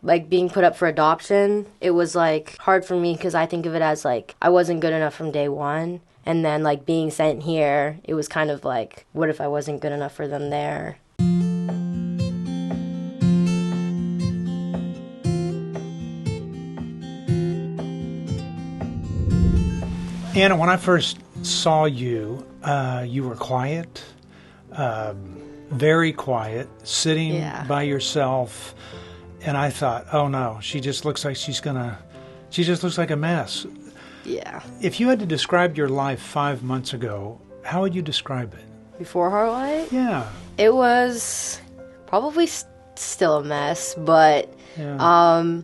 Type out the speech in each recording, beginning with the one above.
like being put up for adoption, it was like hard for me because I think of it as like I wasn't good enough from day one. And then like being sent here, it was kind of like, what if I wasn't good enough for them there? Anna, when I first saw you, you were quiet, very quiet, sitting by yourself. And I thought, oh no, she just looks like she just looks like a mess. Yeah. If you had to describe your life 5 months ago, how would you describe it? Before Heartlight? Yeah. It was probably still a mess, but I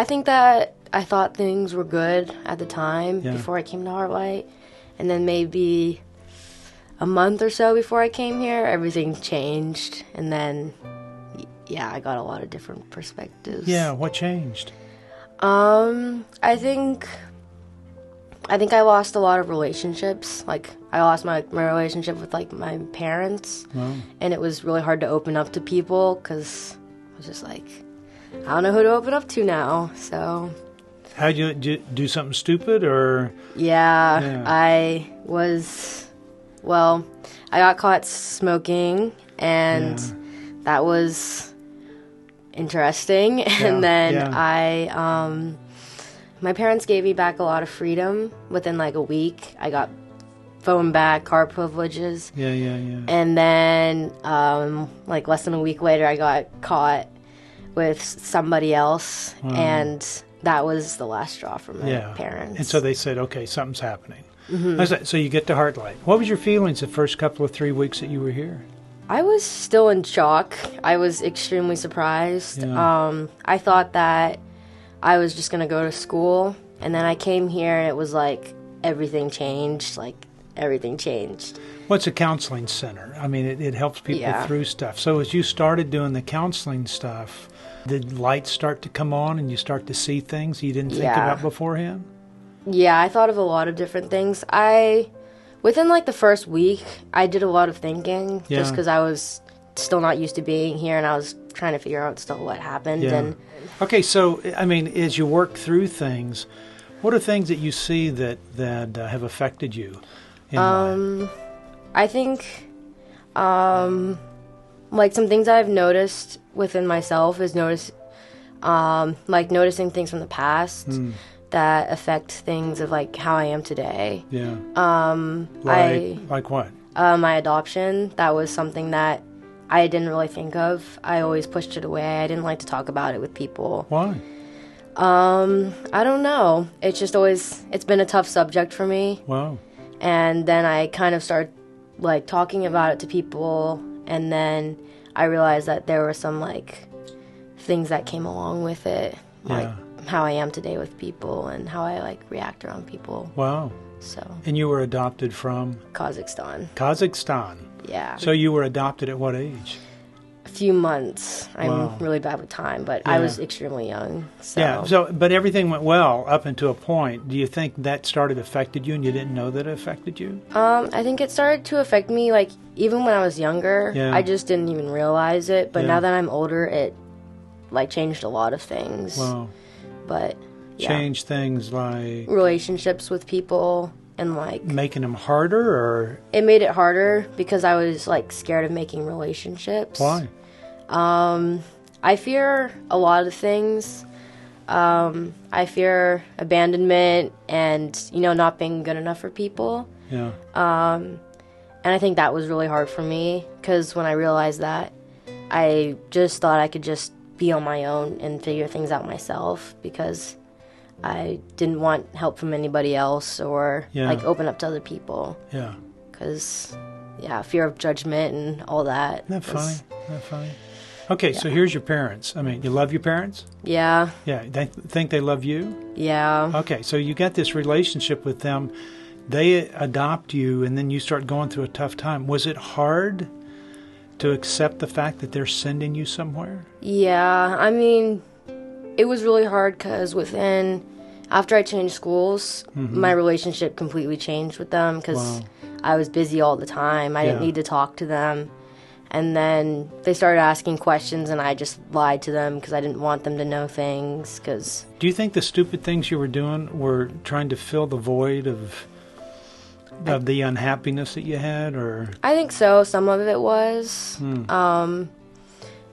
think that I thought things were good at the time before I came to Heartlight. And then maybe a month or so before I came here, everything changed. And then, I got a lot of different perspectives. Yeah, what changed? I think I lost a lot of relationships. Like, I lost my relationship with, like, my parents. Wow. And it was really hard to open up to people because I was just like, I don't know who to open up to now, so... How'd you do something stupid, or...? Yeah. I got caught smoking, and that was interesting. And then my parents gave me back a lot of freedom. Within like a week, I got phone back, car privileges. Yeah. And then, like less than a week later, I got caught with somebody else, and that was the last straw for my parents. And so they said, okay, something's happening. Mm-hmm. So you get to Heartlight. What was your feelings the first couple of 3 weeks that you were here? I was still in shock. I was extremely surprised. Yeah. I thought that I was just going to go to school, and then I came here, and it was like everything changed. What's a counseling center? I mean, it helps people through stuff. So as you started doing the counseling stuff, did lights start to come on and you start to see things you didn't think about beforehand? Yeah, I thought of a lot of different things. Within like the first week, I did a lot of thinking just because I was still not used to being here, and I was trying to figure out still what happened. Yeah. And okay, so, I mean, as you work through things, what are things that you see that have affected you in life? I think, like some things I've noticed within myself is like noticing things from the past that affect things of like how I am today. Yeah. Like what? My adoption, that was something that I didn't really think of. I always pushed it away. I didn't like to talk about it with people. Why? I don't know. It's just always, it's been a tough subject for me. Wow. And then I kind of started like talking about it to people, and then I realized that there were some like things that came along with it, like how I am today with people and how I like react around people. Wow. So. And you were adopted from? Kazakhstan. Kazakhstan. Yeah. So you were adopted at what age? A few months. I'm really bad with time, but I was extremely young. So. Yeah. So, but everything went well up until a point. Do you think that started affected you, and you didn't know that it affected you? I think it started to affect me, like even when I was younger. Yeah. I just didn't even realize it. But now that I'm older, it like changed a lot of things. Wow. But changed things like relationships with people. And like making them harder, or it made it harder because I was like scared of making relationships. Why? I fear a lot of things. I fear abandonment and not being good enough for people. Yeah. And I think that was really hard for me because when I realized that, I just thought I could just be on my own and figure things out myself because I didn't want help from anybody else or like open up to other people. Yeah. Because, fear of judgment and all that. Isn't that funny? Okay, so here's your parents. I mean, you love your parents? Yeah. Yeah. They think they love you? Yeah. Okay, so you got this relationship with them. They adopt you, and then you start going through a tough time. Was it hard to accept the fact that they're sending you somewhere? Yeah. I mean, it was really hard because after I changed schools, my relationship completely changed with them because I was busy all the time. I didn't need to talk to them. And then they started asking questions, and I just lied to them because I didn't want them to know things. Cause Do you think the stupid things you were doing were trying to fill the void of the unhappiness that you had, or? I think so. Some of it was.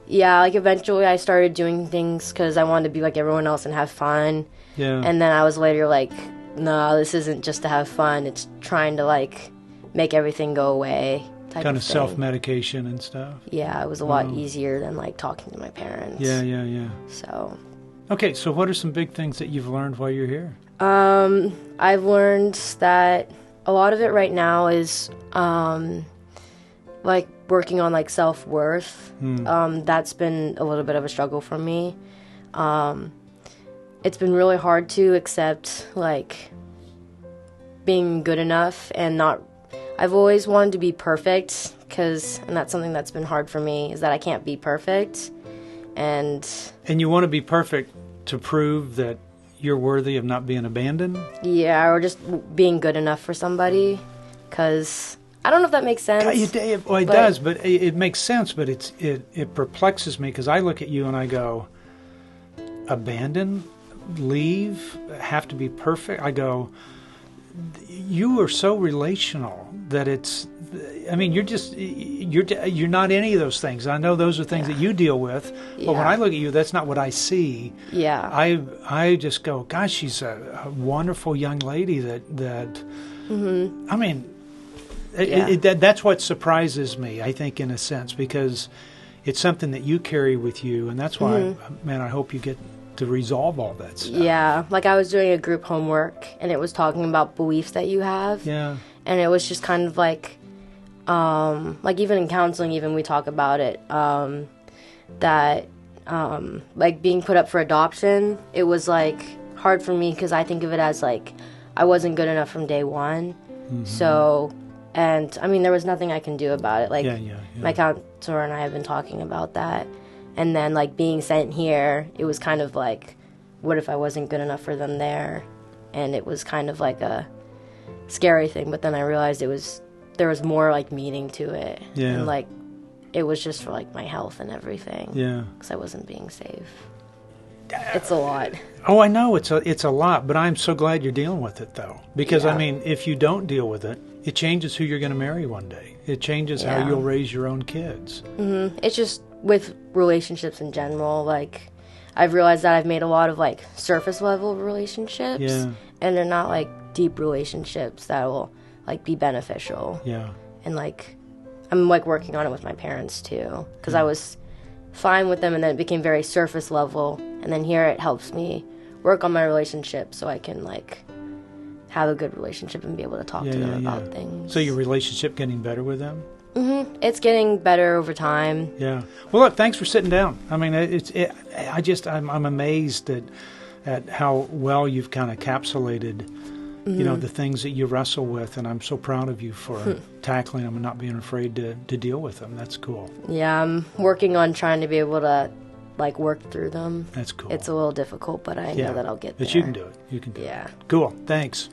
Yeah, like eventually I started doing things because I wanted to be like everyone else and have fun. Yeah. And then I was later like, no, this isn't just to have fun. It's trying to like make everything go away. Kind of self-medication and stuff. Yeah, it was a lot easier than like talking to my parents. Yeah. So. Okay, so what are some big things that you've learned while you're here? I've learned that a lot of it right now is like working on like self-worth. That's been a little bit of a struggle for me. It's been really hard to accept like being good enough and not. I've always wanted to be perfect and that's something that's been hard for me, is that I can't be perfect. And you want to be perfect to prove that you're worthy of not being abandoned? Yeah, or just being good enough for somebody, because I don't know if that makes sense. It does, but it makes sense, but it perplexes me, because I look at you and I go, abandon, leave, have to be perfect? I go, you are so relational that it's, I mean, you're not any of those things. I know those are things that you deal with, but when I look at you, that's not what I see. Yeah. I just go, gosh, she's a wonderful young lady that I mean, that's what surprises me, I think, in a sense, because it's something that you carry with you, and that's why, man, I hope you get to resolve all that stuff. Yeah, like I was doing a group homework, and it was talking about beliefs that you have. Yeah. And it was just kind of like even in counseling, even we talk about it, that like being put up for adoption, it was like hard for me because I think of it as like I wasn't good enough from day one. So, and I mean, there was nothing I can do about it. Like my counselor and I have been talking about that. And then, like, being sent here, it was kind of like, what if I wasn't good enough for them there? And it was kind of like a scary thing. But then I realized there was more, like, meaning to it. Yeah. And, like, it was just for, like, my health and everything. Yeah. Because I wasn't being safe. It's a lot. Oh, I know it's a lot, but I'm so glad you're dealing with it, though. Because, I mean, if you don't deal with it, it changes who you're going to marry one day. It changes how you'll raise your own kids. It's just with relationships in general, like, I've realized that I've made a lot of, like, surface level relationships. Yeah. And they're not, like, deep relationships that will, like, be beneficial. Yeah. And, like, I'm, like, working on it with my parents, too. Because I was fine with them, and then it became very surface level. And then here it helps me work on my relationship so I can, like, have a good relationship and be able to talk to them about things. So your relationship getting better with them? It's getting better over time. Yeah. Well, look, thanks for sitting down. I mean, I'm amazed at how well you've kind of encapsulated, you know, the things that you wrestle with, and I'm so proud of you for tackling them and not being afraid to deal with them. That's cool. Yeah, I'm working on trying to be able to, like, work through them. That's cool. It's a little difficult, but I know that I'll get there. But you can do it. You can do it. Yeah. Cool. Thanks.